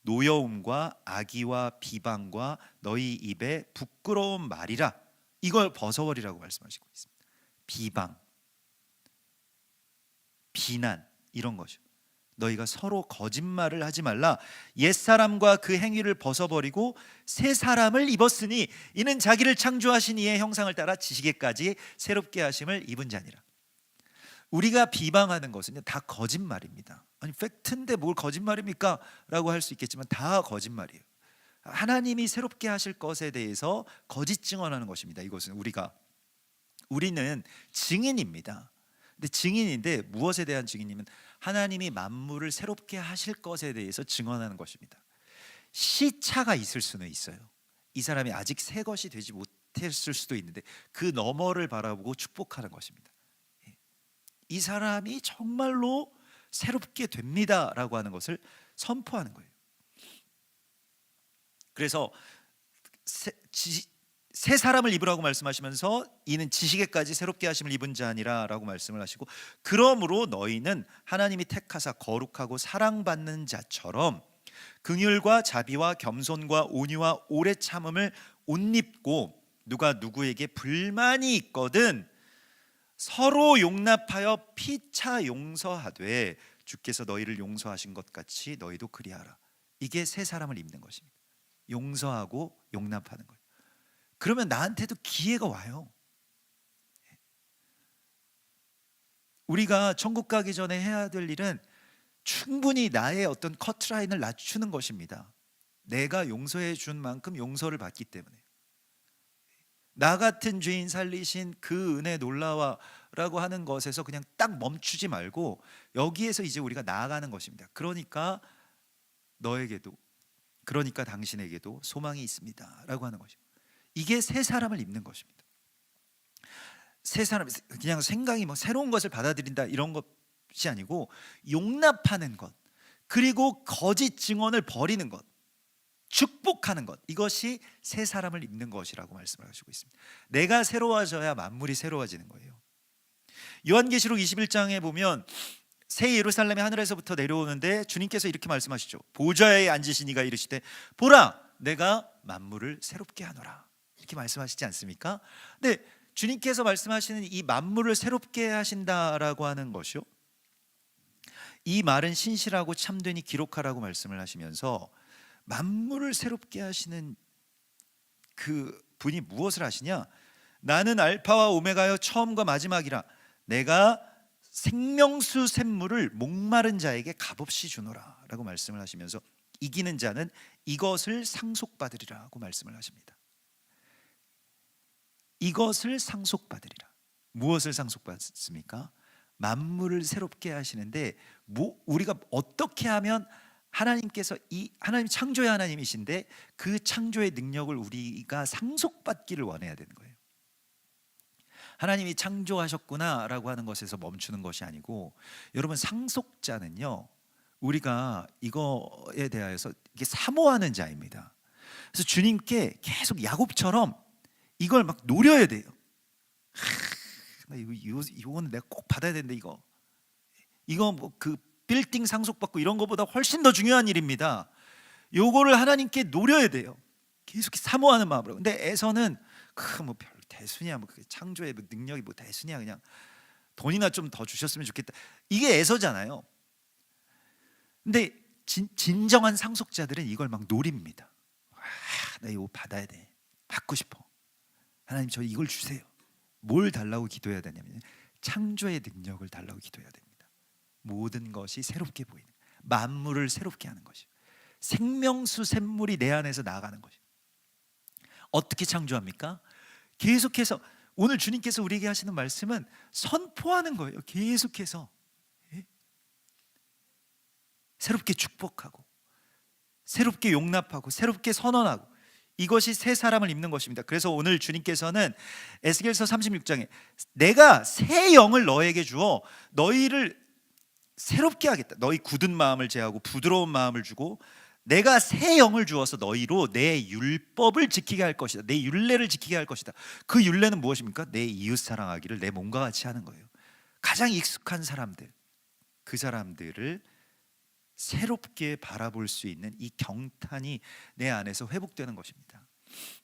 노여움과 악의와 비방과 너희 입에 부끄러운 말이라. 이걸 벗어버리라고 말씀하시고 있습니다. 비방, 비난, 이런 것이요. 너희가 서로 거짓말을 하지 말라. 옛사람과 그 행위를 벗어버리고 새 사람을 입었으니 이는 자기를 창조하신 이의 형상을 따라 지식에까지 새롭게 하심을 입은 자니라. 우리가 비방하는 것은요, 다 거짓말입니다. 아니, 팩트인데 뭘 거짓말입니까? 라고 할 수 있겠지만 다 거짓말이에요. 하나님이 새롭게 하실 것에 대해서 거짓 증언하는 것입니다. 이것은 우리는 증인입니다. 근데 증인인데 무엇에 대한 증인이면, 하나님이 만물을 새롭게 하실 것에 대해서 증언하는 것입니다. 시차가 있을 수는 있어요. 이 사람이 아직 새 것이 되지 못했을 수도 있는데 그 너머를 바라보고 축복하는 것입니다. 이 사람이 정말로 새롭게 됩니다라고 하는 것을 선포하는 거예요. 그래서 새 사람을 입으라고 말씀하시면서 이는 지식에까지 새롭게 하심을 입은 자니라라고 말씀을 하시고, 그러므로 너희는 하나님이 택하사 거룩하고 사랑받는 자처럼 긍휼과 자비와 겸손과 온유와 오래 참음을 옷 입고, 누가 누구에게 불만이 있거든 서로 용납하여 피차 용서하되 주께서 너희를 용서하신 것 같이 너희도 그리하라. 이게 새 사람을 입는 것입니다. 용서하고 용납하는 거예요. 그러면 나한테도 기회가 와요. 우리가 천국 가기 전에 해야 될 일은 충분히 나의 어떤 커트라인을 낮추는 것입니다. 내가 용서해 준 만큼 용서를 받기 때문에. 나 같은 죄인 살리신 그 은혜 놀라워라고 하는 것에서 그냥 딱 멈추지 말고 여기에서 이제 우리가 나아가는 것입니다. 그러니까 너에게도, 그러니까 당신에게도 소망이 있습니다 라고 하는 것입니다. 이게 새 사람을 입는 것입니다. 새 사람, 그냥 생각이 뭐 새로운 것을 받아들인다 이런 것이 아니고 용납하는 것, 그리고 거짓 증언을 버리는 것, 축복하는 것, 이것이 새 사람을 입는 것이라고 말씀을 하시고 있습니다. 내가 새로워져야 만물이 새로워지는 거예요. 요한계시록 21장에 보면 새 예루살렘이 하늘에서부터 내려오는데 주님께서 이렇게 말씀하시죠. 보좌에 앉으신 이가 이르시되 보라 내가 만물을 새롭게 하노라, 이렇게 말씀하시지 않습니까? 근데 주님께서 말씀하시는 이 만물을 새롭게 하신다라고 하는 것이요, 이 말은 신실하고 참되니 기록하라고 말씀을 하시면서 만물을 새롭게 하시는 그 분이 무엇을 하시냐? 나는 알파와 오메가여 처음과 마지막이라 내가 생명수 샘물을 목마른 자에게 값없이 주노라 라고 말씀을 하시면서 이기는 자는 이것을 상속받으리라고 말씀을 하십니다. 이것을 상속받으리라. 무엇을 상속받습니까? 만물을 새롭게 하시는데 우리가 어떻게 하면 하나님께서 하나님 창조의 하나님이신데 그 창조의 능력을 우리가 상속받기를 원해야 되는 거예요. 하나님이 창조하셨구나 라고 하는 것에서 멈추는 것이 아니고, 여러분 상속자는요 우리가 이거에 대하여서 이게 사모하는 자입니다. 그래서 주님께 계속 야곱처럼 이걸 막 노려야 돼요. 이거는 내가 꼭 받아야 되는데 이거 뭐 그 빌딩 상속받고 이런 것보다 훨씬 더 중요한 일입니다. 요거를 하나님께 노려야 돼요. 계속 사모하는 마음으로. 근데 에서는 뭐 별 대수냐, 뭐 창조의 능력이 뭐 대수냐, 그냥 돈이나 좀 더 주셨으면 좋겠다, 이게 에서잖아요. 근데 진정한 상속자들은 이걸 막 노립니다. 나 이거 받아야 돼, 받고 싶어, 하나님 저 이걸 주세요. 뭘 달라고 기도해야 되냐면 창조의 능력을 달라고 기도해야 됩니다. 모든 것이 새롭게 보이는, 만물을 새롭게 하는 것이, 생명수 샘물이 내 안에서 나아가는 것이. 어떻게 창조합니까? 계속해서 오늘 주님께서 우리에게 하시는 말씀은 선포하는 거예요. 계속해서 새롭게 축복하고 새롭게 용납하고 새롭게 선언하고, 이것이 새 사람을 입는 것입니다. 그래서 오늘 주님께서는 에스겔서 36장에 내가 새 영을 너에게 주어 너희를 새롭게 하겠다, 너희 굳은 마음을 제하고 부드러운 마음을 주고 내가 새 영을 주어서 너희로 내 율법을 지키게 할 것이다, 내 율례를 지키게 할 것이다. 그 율례는 무엇입니까? 내 이웃 사랑하기를 내 몸과 같이 하는 거예요. 가장 익숙한 사람들, 그 사람들을 새롭게 바라볼 수 있는 이 경탄이 내 안에서 회복되는 것입니다.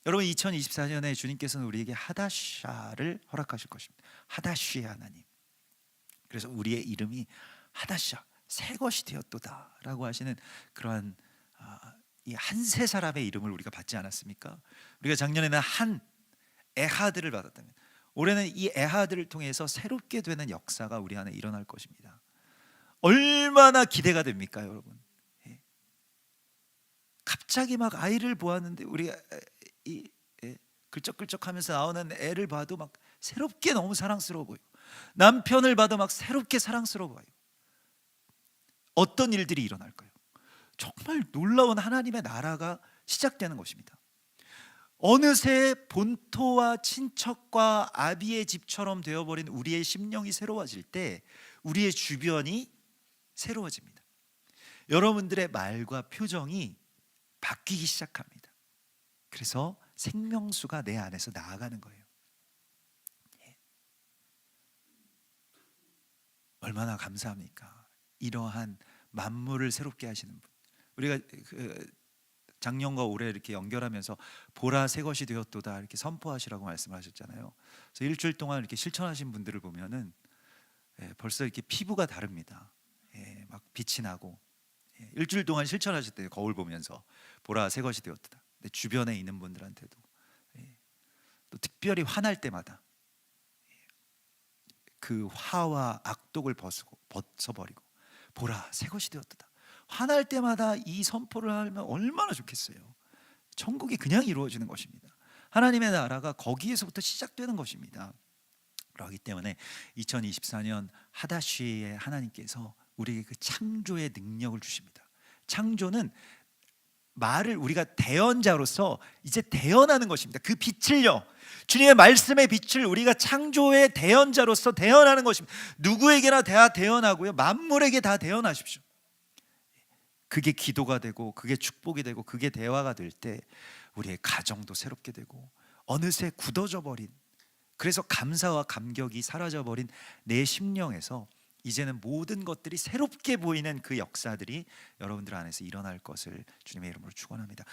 여러분 2024년에 주님께서는 우리에게 하다샤를 허락하실 것입니다. 하다시의 하나님. 그래서 우리의 이름이 하다샤, 새 것이 되었도다 라고 하시는 그러한 이 한 세 사람의 이름을 우리가 받지 않았습니까? 우리가 작년에는 한 에하드를 받았다면 올해는 이 에하드를 통해서 새롭게 되는 역사가 우리 안에 일어날 것입니다. 얼마나 기대가 됩니까 여러분? 갑자기 막 아이를 보았는데 우리가 글쩍글쩍하면서 나오는 애를 봐도 막 새롭게 너무 사랑스러워 보이고, 남편을 봐도 막 새롭게 사랑스러워 보여요. 어떤 일들이 일어날까요? 정말 놀라운 하나님의 나라가 시작되는 것입니다. 어느새 본토와 친척과 아비의 집처럼 되어버린 우리의 심령이 새로워질 때 우리의 주변이 새로워집니다. 여러분들의 말과 표정이 바뀌기 시작합니다. 그래서 생명수가 내 안에서 나아가는 거예요. 얼마나 감사합니까? 이러한 만물을 새롭게 하시는 분. 우리가 작년과 올해 이렇게 연결하면서 보라 새 것이 되었도다 이렇게 선포하시라고 말씀하셨잖아요. 그래서 일주일 동안 이렇게 실천하신 분들을 보면은 벌써 이렇게 피부가 다릅니다. 막 빛이 나고 일주일 동안 실천하셨대요. 거울 보면서 보라 새 것이 되었도다. 근데 주변에 있는 분들한테도 또 특별히 화날 때마다 그 화와 악독을 벗어버리고 보라 새 것이 되었도다. 화날 때마다 이 선포를 하면 얼마나 좋겠어요. 천국이 그냥 이루어지는 것입니다. 하나님의 나라가 거기에서부터 시작되는 것입니다. 그렇기 때문에 2024년 하다시에 하나님께서 우리에게 그 창조의 능력을 주십니다. 창조는 말을 우리가 대언자로서 이제 대언하는 것입니다. 그 빛을요, 주님의 말씀의 빛을 우리가 창조의 대언자로서 대언하는 것입니다. 누구에게나 다 대언하고요, 만물에게 다 대언하십시오. 그게 기도가 되고 그게 축복이 되고 그게 대화가 될 때 우리의 가정도 새롭게 되고 어느새 굳어져 버린, 그래서 감사와 감격이 사라져 버린 내 심령에서 이제는 모든 것들이 새롭게 보이는 그 역사들이 여러분들 안에서 일어날 것을 주님의 이름으로 축원합니다.